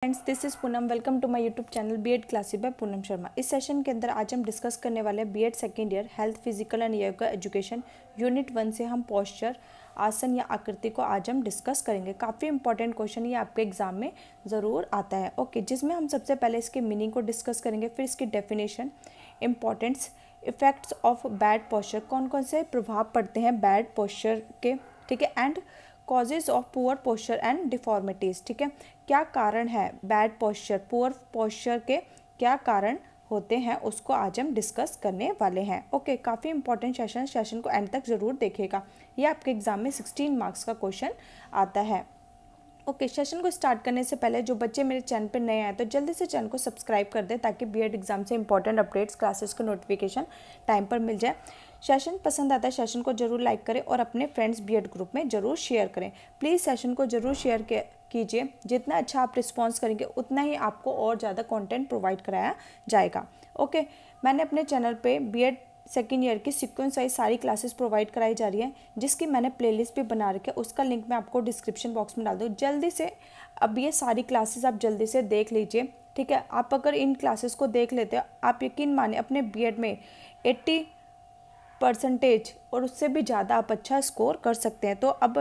Friends, this is Poonam. Welcome to my YouTube channel BEd classes by Poonam Sharma. इस session के अंदर आज हम डिस्कस करने वाले हैं BEd second year health physical and yoga education unit 1 से हम पोस्चर, आसन या आकृति को आज हम डिस्कस करेंगे। काफ़ी इंपॉर्टेंट क्वेश्चन ये आपके एग्जाम में ज़रूर आता है। ओके, जिसमें हम सबसे पहले इसके मीनिंग को डिस्कस करेंगे, फिर इसकी definition, importance, effects of bad posture, कौन कौन से प्रभाव पड़ते हैं बैड पोस्चर के, ठीक है, and causes of poor posture and deformities, ठीक है, क्या कारण है बैड पोस्चर, पुअर पोस्चर के क्या कारण होते हैं, उसको आज हम डिस्कस करने वाले हैं। ओके, काफ़ी इंपॉर्टेंट सेशन को एंड तक ज़रूर देखिएगा। ये आपके एग्जाम में 16 मार्क्स का क्वेश्चन आता है। ओके, सेशन को स्टार्ट करने से पहले जो बच्चे मेरे चैनल पर नए आए तो जल्दी से चैनल को सब्सक्राइब कर दें ताकि बीएड एग्जाम से इंपॉर्टेंट अपडेट्स, क्लासेस का नोटिफिकेशन टाइम पर मिल जाए। सेशन पसंद आता है सेशन को जरूर लाइक करें और अपने फ्रेंड्स बीएड ग्रुप में जरूर शेयर करें। प्लीज़ सेशन को जरूर शेयर कीजिए। जितना अच्छा आप रिस्पॉन्स करेंगे उतना ही आपको और ज़्यादा कंटेंट प्रोवाइड कराया जाएगा। ओके, मैंने अपने चैनल पे बीएड सेकेंड ईयर की सीक्वेंस वाइज सारी क्लासेस प्रोवाइड कराई जा रही है, जिसकी मैंने प्लेलिस्ट भी बना रखी है। उसका लिंक मैं आपको डिस्क्रिप्शन बॉक्स में डाल दूँ। जल्दी से अब ये सारी क्लासेस आप जल्दी से देख लीजिए, ठीक है। आप अगर इन क्लासेस को देख लेते हो, आप यकीन माने अपने बीएड में 80% और उससे भी ज़्यादा आप अच्छा स्कोर कर सकते हैं। तो अब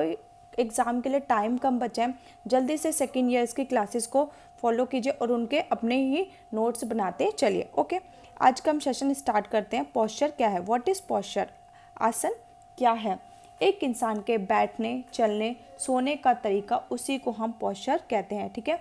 एग्ज़ाम के लिए टाइम कम बचा है, जल्दी से सेकेंड ईयर्स की क्लासेस को फॉलो कीजिए और उनके अपने ही नोट्स बनाते चलिए। ओके, आज का हम सेशन स्टार्ट करते हैं। पोस्चर क्या है, व्हाट इज़ पोस्चर, आसन क्या है। एक इंसान के बैठने, चलने, सोने का तरीका, उसी को हम पोस्चर कहते हैं, ठीक है।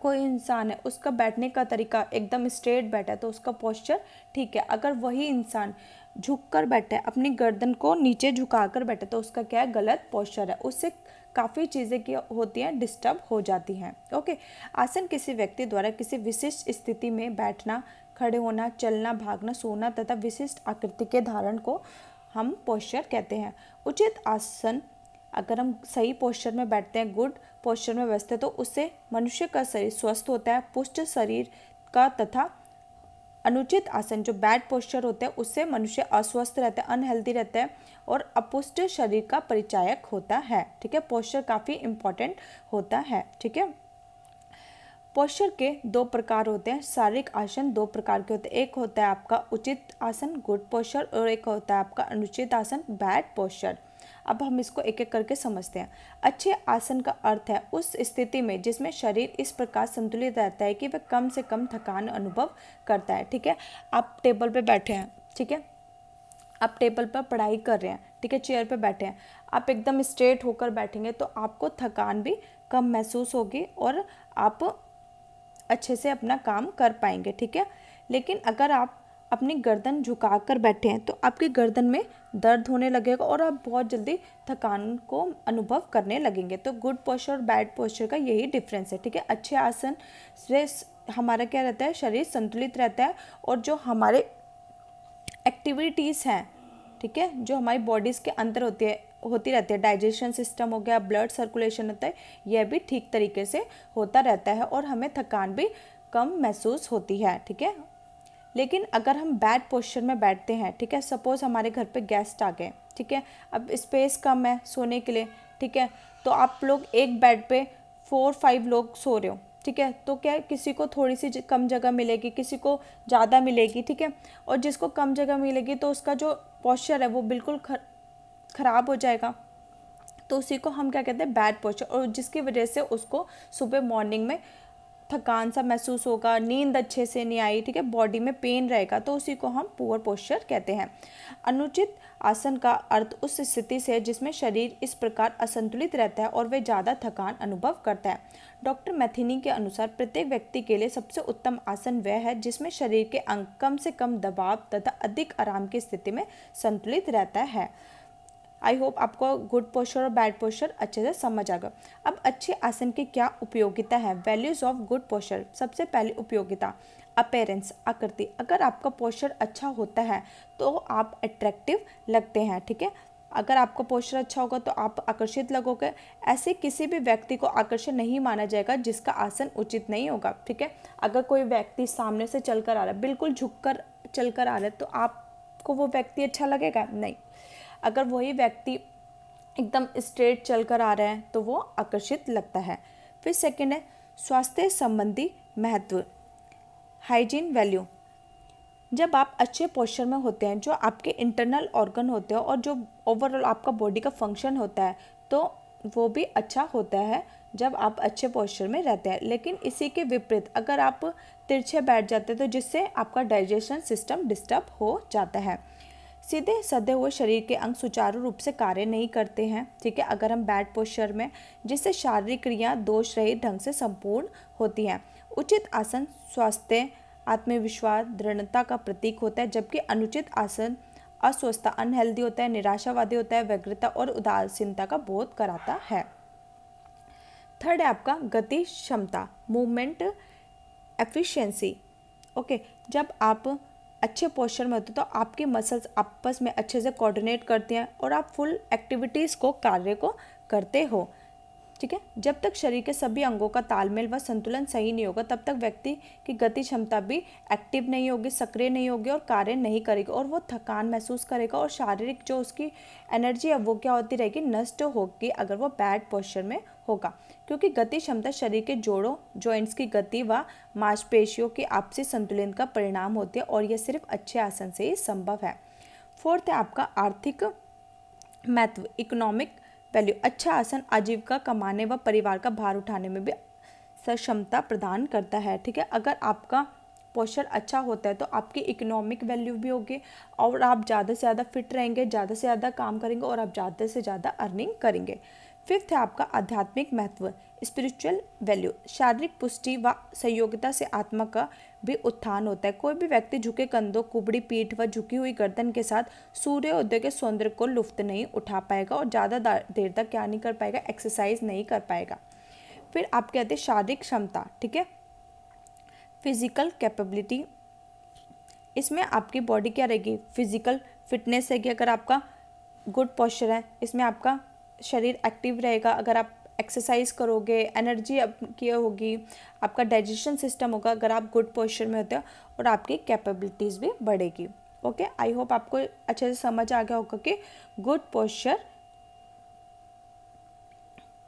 कोई इंसान है, उसका बैठने का तरीका एकदम स्ट्रेट बैठा है तो उसका पोस्चर ठीक है। अगर वही इंसान झुककर बैठा है, अपनी गर्दन को नीचे झुकाकर बैठा है तो उसका क्या है, गलत पोस्चर है। उससे काफ़ी चीज़ें क्या होती हैं, डिस्टर्ब हो जाती हैं। ओके, आसन किसी व्यक्ति द्वारा किसी विशिष्ट स्थिति में बैठना, खड़े होना, चलना, भागना, सोना तथा विशिष्ट आकृति के धारण को हम पोस्चर कहते हैं। उचित आसन, अगर हम सही पोस्चर में बैठते हैं, गुड पोस्चर में बैठते हैं तो उससे मनुष्य का शरीर स्वस्थ होता है, पुष्ट शरीर का, तथा अनुचित आसन जो बैड पोस्चर होता है उससे मनुष्य अस्वस्थ रहता है, अनहेल्दी रहता है और अपुष्ट शरीर का परिचायक होता है, ठीक है। पोस्चर काफ़ी इंपॉर्टेंट होता है, ठीक है। पोस्चर के दो प्रकार होते हैं। शारीरिक आसन दो प्रकार के होते हैं, एक होता है आपका उचित आसन, गुड पोस्चर, और एक होता है आपका अनुचित आसन, बैड पोस्चर। अब हम इसको एक एक करके समझते हैं। अच्छे आसन का अर्थ है उस स्थिति में जिसमें शरीर इस प्रकार संतुलित रहता है कि वह कम से कम थकान अनुभव करता है, ठीक है। आप टेबल पे बैठे हैं, ठीक है, आप टेबल पर पढ़ाई कर रहे हैं, ठीक है, चेयर पे बैठे हैं, आप एकदम स्ट्रेट होकर बैठेंगे तो आपको थकान भी कम महसूस होगी और आप अच्छे से अपना काम कर पाएंगे, ठीक है। लेकिन अगर आप अपनी गर्दन झुकाकर बैठे हैं तो आपकी गर्दन में दर्द होने लगेगा और आप बहुत जल्दी थकान को अनुभव करने लगेंगे। तो गुड पोस्चर और बैड पोस्चर का यही डिफरेंस है, ठीक है। अच्छे आसन से हमारा क्या रहता है, शरीर संतुलित रहता है और जो हमारे एक्टिविटीज़ हैं, ठीक है, जो हमारी बॉडीज़ के अंदर होती रहती है, डाइजेशन सिस्टम हो गया, ब्लड सर्कुलेशन होता है, यह भी ठीक तरीके से होता रहता है और हमें थकान भी कम महसूस होती है, ठीक है। लेकिन अगर हम बैड पोस्चर में बैठते हैं, ठीक है, सपोज़ हमारे घर पे गेस्ट आ गए, ठीक है, अब स्पेस कम है सोने के लिए, ठीक है, तो आप लोग एक बेड पे 4-5 लोग सो रहे हो, ठीक है, तो क्या है, किसी को थोड़ी सी कम जगह मिलेगी, किसी को ज़्यादा मिलेगी, ठीक है, और जिसको कम जगह मिलेगी तो उसका जो पोस्चर है वो बिल्कुल ख़राब हो जाएगा। तो उसी को हम क्या कहते हैं, बैड पोस्चर, और जिसकी वजह से उसको सुबह मॉर्निंग में थकान सा महसूस होगा, नींद अच्छे से नहीं आई, ठीक है, बॉडी में पेन रहेगा, तो उसी को हम पुअर पोस्चर कहते हैं। अनुचित आसन का अर्थ उस स्थिति से जिसमें शरीर इस प्रकार असंतुलित रहता है और वह ज़्यादा थकान अनुभव करता है। डॉक्टर मैथिनी के अनुसार प्रत्येक व्यक्ति के लिए सबसे उत्तम आसन वह है जिसमें शरीर के अंग कम से कम दबाव तथा अधिक आराम की स्थिति में संतुलित रहता है। आई होप आपको गुड पोस्चर और बैड पोस्चर अच्छे से समझ आ गया। अब अच्छे आसन की क्या उपयोगिता है, वैल्यूज़ ऑफ गुड पोस्चर। सबसे पहली उपयोगिता, अपीयरेंस, आकृति। अगर आपका पोस्चर अच्छा होता है तो आप अट्रैक्टिव लगते हैं, ठीक है। अगर आपका पोस्चर अच्छा होगा तो आप आकर्षित लगोगे। ऐसे किसी भी व्यक्ति को आकर्षण नहीं माना जाएगा जिसका आसन उचित नहीं होगा, ठीक है। अगर कोई व्यक्ति सामने से चलकर आ रहा है, बिल्कुल झुककर चलकर आ रहा है, तो आपको वो व्यक्ति अच्छा लगेगा? नहीं। अगर वही व्यक्ति एकदम स्ट्रेट चल कर आ रहे हैं तो वो आकर्षित लगता है। फिर सेकंड है स्वास्थ्य संबंधी महत्व, हाइजीन वैल्यू। जब आप अच्छे पोस्चर में होते हैं, जो आपके इंटरनल ऑर्गन होते हैं और जो ओवरऑल आपका बॉडी का फंक्शन होता है, तो वो भी अच्छा होता है जब आप अच्छे पोस्चर में रहते हैं। लेकिन इसी के विपरीत अगर आप तिरछे बैठ जाते हैं तो जिससे आपका डाइजेशन सिस्टम डिस्टर्ब हो जाता है। सीधे सधे हुए शरीर के अंग सुचारू रूप से कार्य नहीं करते हैं, ठीक है, अगर हम बैड पोस्चर में, जिससे शारीरिक क्रिया दोष रहित ढंग से संपूर्ण होती हैं। उचित आसन स्वास्थ्य, आत्मविश्वास, दृढ़ता का प्रतीक होता है, जबकि अनुचित आसन अस्वस्थता, अनहेल्दी होता है, निराशावादी होता है, व्यग्रता और उदासीनता का बोध कराता है। थर्ड है आपका गति क्षमता, मूवमेंट एफिशिएंसी। ओके, जब आप अच्छे पोस्चर में होते हो तो आपकी मसल्स आपस में अच्छे से कोऑर्डिनेट करती हैं और आप फुल एक्टिविटीज़ को, कार्य को करते हो, ठीक है। जब तक शरीर के सभी अंगों का तालमेल व संतुलन सही नहीं होगा, तब तक व्यक्ति की गति क्षमता भी एक्टिव नहीं होगी, सक्रिय नहीं होगी और कार्य नहीं करेगा, और वो थकान महसूस करेगा और शारीरिक जो उसकी एनर्जी है वो क्या होती रहेगी, नष्ट होगी अगर वो बैड पोस्चर में होगा। क्योंकि गति क्षमता शरीर के जोड़ों, जॉइंट्स की गति व मांसपेशियों के आपसी संतुलन का परिणाम होती है, और यह सिर्फ अच्छे आसन से ही संभव है। फोर्थ है आपका आर्थिक महत्व, इकोनॉमिक वैल्यू। अच्छा आसन आजीविका कमाने व परिवार का भार उठाने में भी सक्षमता प्रदान करता है, ठीक है। अगर आपका पोस्चर अच्छा होता है तो आपकी इकोनॉमिक वैल्यू भी होगी और आप ज़्यादा से ज़्यादा फिट रहेंगे, ज़्यादा से ज़्यादा काम करेंगे और आप ज़्यादा से ज़्यादा अर्निंग करेंगे। फिफ्थ है आपका आध्यात्मिक महत्व, स्पिरिचुअल वैल्यू। शारीरिक पुष्टि व सहयोगिता से आत्मा का भी उत्थान होता है। कोई भी व्यक्ति झुके कंधों, कुबड़ी पीठ व झुकी हुई गर्दन के साथ सूर्योदय के सौंदर्य को लुफ्त नहीं उठा पाएगा और ज़्यादा देर तक क्या नहीं कर पाएगा, एक्सरसाइज नहीं कर पाएगा। फिर आप कहते हैं शारीरिक क्षमता, ठीक है, फिजिकल कैपेबिलिटी। इसमें आपकी बॉडी क्या रहेगी, फिजिकल फिटनेस रहेगी अगर आपका गुड पोस्चर है। इसमें आपका शरीर एक्टिव रहेगा अगर आप एक्सरसाइज करोगे, एनर्जी आपकी होगी, आपका डाइजेशन सिस्टम होगा अगर आप गुड पोस्चर में होते हो, और आपकी कैपेबिलिटीज़ भी बढ़ेगी। ओके, आई होप आपको अच्छे से समझ आ गया होगा कि गुड पोस्चर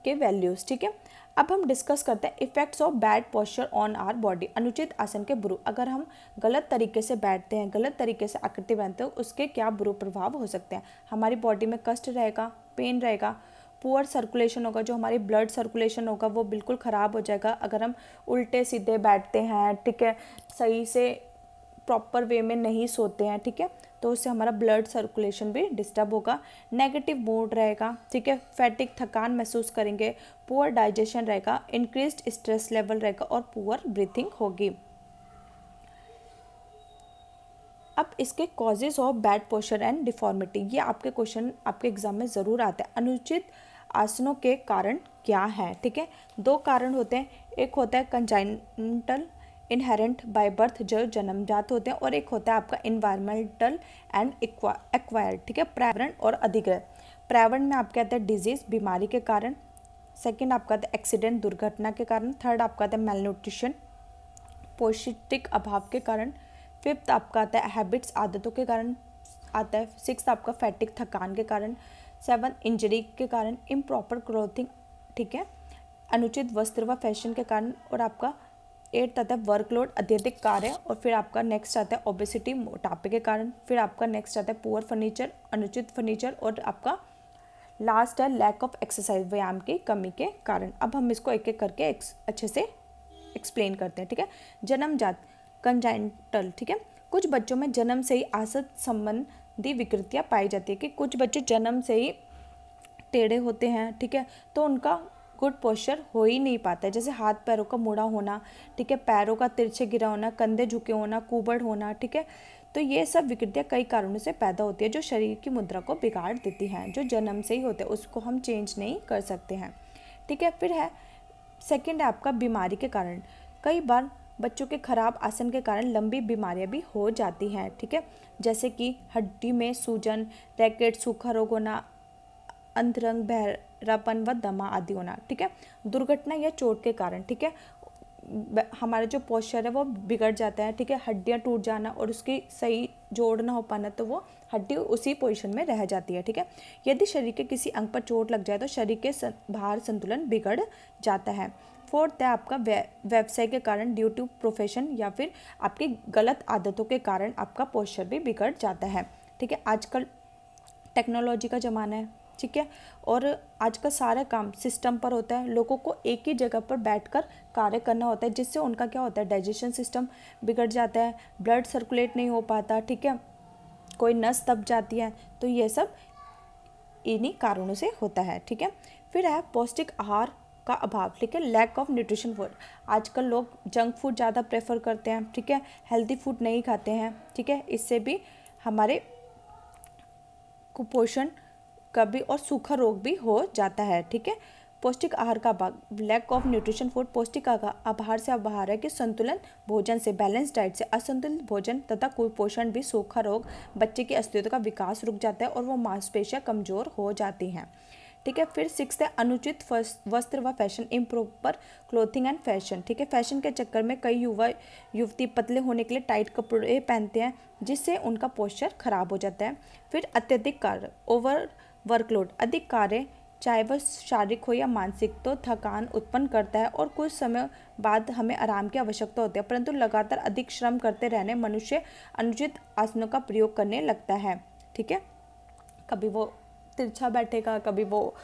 के वैल्यूज़, ठीक है। अब हम डिस्कस करते हैं effects of bad posture on our body. अनुचित आसन के बुरे, अगर हम गलत तरीके से बैठते हैं, गलत तरीके से आकृति बनाते हैं, उसके क्या बुरे प्रभाव हो सकते हैं। हमारी बॉडी में कष्ट रहेगा, पेन रहेगा, पुअर सर्कुलेशन होगा, जो हमारी ब्लड सर्कुलेशन होगा वो बिल्कुल ख़राब हो जाएगा। अगर हम उल्टे सीधे बैठते हैं, ठीक है, सही से प्रॉपर वे में नहीं सोते हैं, ठीक है, तो उससे हमारा ब्लड सर्कुलेशन भी डिस्टर्ब होगा। नेगेटिव मूड रहेगा, ठीक है, फैटिक, थकान महसूस करेंगे, पुअर डाइजेशन रहेगा, इंक्रीज्ड स्ट्रेस लेवल रहेगा और पुअर ब्रीथिंग होगी। अब इसके causes of bad posture and deformity, ये आपके क्वेश्चन आपके एग्जाम में ज़रूर आते हैं। अनुचित आसनों के कारण क्या है, ठीक है, दो कारण होते हैं। एक होता है कंजाइनटल, इनहेरेंट बाय बर्थ, जो जन्मजात होते हैं, और एक होता है आपका इन्वायरमेंटल एंड एक्वायर्ड, ठीक है, पर्यावरण और अधिग्रहित। पर्यावरण में आप कहते हैं डिजीज, बीमारी के कारण। सेकंड आप कहते हैं एक्सीडेंट, दुर्घटना के कारण। थर्ड आप कहते हैं मेलन्यूट्रिशन, पौष्टिक अभाव के कारण। फिफ्थ आपका आता है हैबिट्स, आदतों के कारण आता है। सिक्स्थ आपका फैटिक, थकान के कारण। सेवन इंजरी के कारण। इम्प्रॉपर क्लोथिंग, ठीक है, अनुचित वस्त्र व फैशन के कारण। और आपका एट्थ आता है वर्कलोड, अत्यधिक कार्य। और फिर आपका नेक्स्ट आता है ओबेसिटी, मोटापे के कारण। फिर आपका नेक्स्ट आता है पुअर फर्नीचर, अनुचित फर्नीचर। और आपका लास्ट है लैक ऑफ एक्सरसाइज, व्यायाम की कमी के कारण। अब हम इसको एक एक करके अच्छे से एक्सप्लेन करते हैं, ठीक है। जन्मजात, कंजाइनटल, ठीक है, कुछ बच्चों में जन्म से ही आसन संबंधी विकृतियाँ पाई जाती है कि कुछ बच्चे जन्म से ही टेढ़े होते हैं, ठीक है, तो उनका गुड पोस्चर हो ही नहीं पाता है। जैसे हाथ पैरों का मुड़ा होना, ठीक है, पैरों का तिरछे गिरा होना, कंधे झुके होना, कुबड़ होना, ठीक है, तो ये सब विकृतियाँ कई कारणों से पैदा होती है जो शरीर की मुद्रा को बिगाड़ देती हैं। जो जन्म से ही होते हैं उसको हम चेंज नहीं कर सकते हैं, ठीक है। फिर है सेकंड है आपका बीमारी के कारण। कई बार बच्चों के खराब आसन के कारण लंबी बीमारियां भी हो जाती हैं, ठीक है, जैसे कि हड्डी में सूजन, रैकेट, सूखा रोग होना, अंतरंग बहरापन व दमा आदि होना, ठीक है। दुर्घटना या चोट के कारण, ठीक है, हमारा जो पोस्चर है वो बिगड़ जाता है, ठीक है, हड्डियां टूट जाना और उसकी सही जोड़ ना हो पाना, तो वो हड्डी उसी पोजीशन में रह जाती है, ठीक है। यदि शरीर के किसी अंग पर चोट लग जाए तो शरीर के भार संतुलन बिगड़ जाता है। फोर्थ है आपका व्यवसाय के कारण, ड्यू टू प्रोफेशन या फिर आपकी गलत आदतों के कारण आपका पोस्चर भी बिगड़ जाता है। ठीक है, आजकल टेक्नोलॉजी का ज़माना है, ठीक है, और आज का सारा काम सिस्टम पर होता है। लोगों को एक ही जगह पर बैठकर कार्य करना होता है, जिससे उनका क्या होता है, डाइजेशन सिस्टम बिगड़ जाता है, ब्लड सर्कुलेट नहीं हो पाता, ठीक है, कोई नस दब जाती है। तो ये सब इन्हीं कारणों से होता है। ठीक है, फिर है पौष्टिक आहार का अभाव, ठीक है, लैक ऑफ न्यूट्रिशन फूड। आजकल लोग जंक फूड ज़्यादा प्रेफर करते हैं, ठीक है, हेल्दी फूड नहीं खाते हैं, ठीक है, इससे भी हमारे कुपोषण कभी और सूखा रोग भी हो जाता है। ठीक है, पौष्टिक आहार का अभाव, लैक ऑफ न्यूट्रिशन फूड। पौष्टिक आहार से आहार है कि संतुलन भोजन से, बैलेंस डाइट से। असंतुलित भोजन तथा कुपोषण भी सूखा रोग, बच्चे की अस्थिरता का विकास रुक जाता है और वो मांसपेशियां कमजोर हो जाती हैं। ठीक है, फिर 6 है अनुचित वस्त्र व fashion, improper clothing and fashion. ठीक है, फैशन के चक्कर में कई युवा युवती पतले होने के लिए टाइट कपड़े पहनते हैं, जिससे उनका पोस्चर खराब हो जाता है। फिर अत्यधिक कार्य, ओवर वर्कलोड, अधिक कार्य चाहे वह शारीरिक हो या मानसिक, तो थकान उत्पन्न करता है और कुछ समय बाद हमें आराम की आवश्यकता होती है, परंतु लगातार अधिक श्रम करते रहने मनुष्य अनुचित आसनों का प्रयोग करने लगता है। ठीक है, कभी वो तिरछा बैठेगा, कभी वो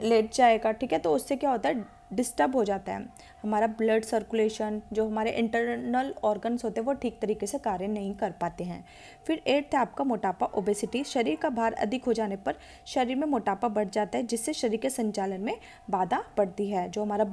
लेट जाएगा, ठीक है, तो उससे क्या होता है, डिस्टर्ब हो जाता है हमारा ब्लड सर्कुलेशन, जो हमारे इंटरनल ऑर्गन्स होते हैं वो ठीक तरीके से कार्य नहीं कर पाते हैं। फिर 8 है आपका मोटापा, ओबेसिटी। शरीर का भार अधिक हो जाने पर शरीर में मोटापा बढ़ जाता है, जिससे शरीर के संचालन में बाधा पड़ती है, जो हमारा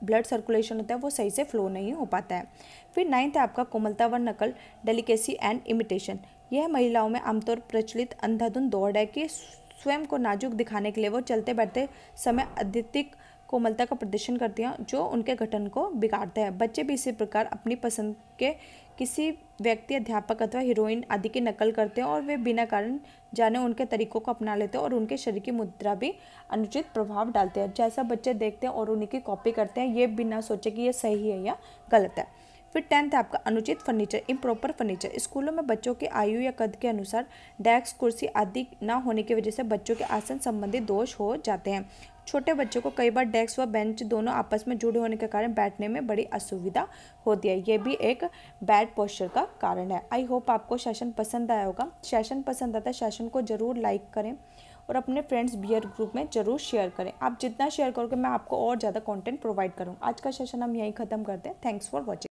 ब्लड सर्कुलेशन होता है वो सही से फ्लो नहीं हो पाता है। फिर 9 है आपका कोमलता व नकल, डेलिकेसी एंड इमिटेशन। यह महिलाओं में आमतौर प्रचलित अंधाधुंध दौड़ है कि स्वयं को नाजुक दिखाने के लिए वो चलते बैठते समय अत्यधिक कोमलता का प्रदर्शन करती हैं, जो उनके गठन को बिगाड़ता है। बच्चे भी इसी प्रकार अपनी पसंद के किसी व्यक्ति, अध्यापक अथवा हीरोइन आदि की नकल करते हैं और वे बिना कारण जाने उनके तरीकों को अपना लेते हैं और उनके शरीर की मुद्रा भी अनुचित प्रभाव डालते हैं। जैसा बच्चे देखते हैं और उन्हीं की कॉपी करते हैं, ये बिना सोचे कि ये सही है या गलत है। फिर 10 है आपका अनुचित फर्नीचर, इम्प्रॉपर फर्नीचर। स्कूलों में बच्चों की आयु या कद के अनुसार डेस्क, कुर्सी आदि ना होने की वजह से बच्चों के आसन संबंधी दोष हो जाते हैं। छोटे बच्चों को कई बार डेस्क व बेंच दोनों आपस में जुड़े होने के कारण बैठने में बड़ी असुविधा होती है। ये भी एक बैड पोस्चर का कारण है। आई होप आपको सेशन पसंद आया होगा। सेशन पसंद आता है, सेशन को ज़रूर लाइक करें और अपने फ्रेंड्स बियर ग्रुप में ज़रूर शेयर करें। आप जितना शेयर करोगे मैं आपको और ज़्यादा कंटेंट प्रोवाइड करूँ। आज का सेशन हम यहीं ख़त्म करते हैं। Thanks for watching.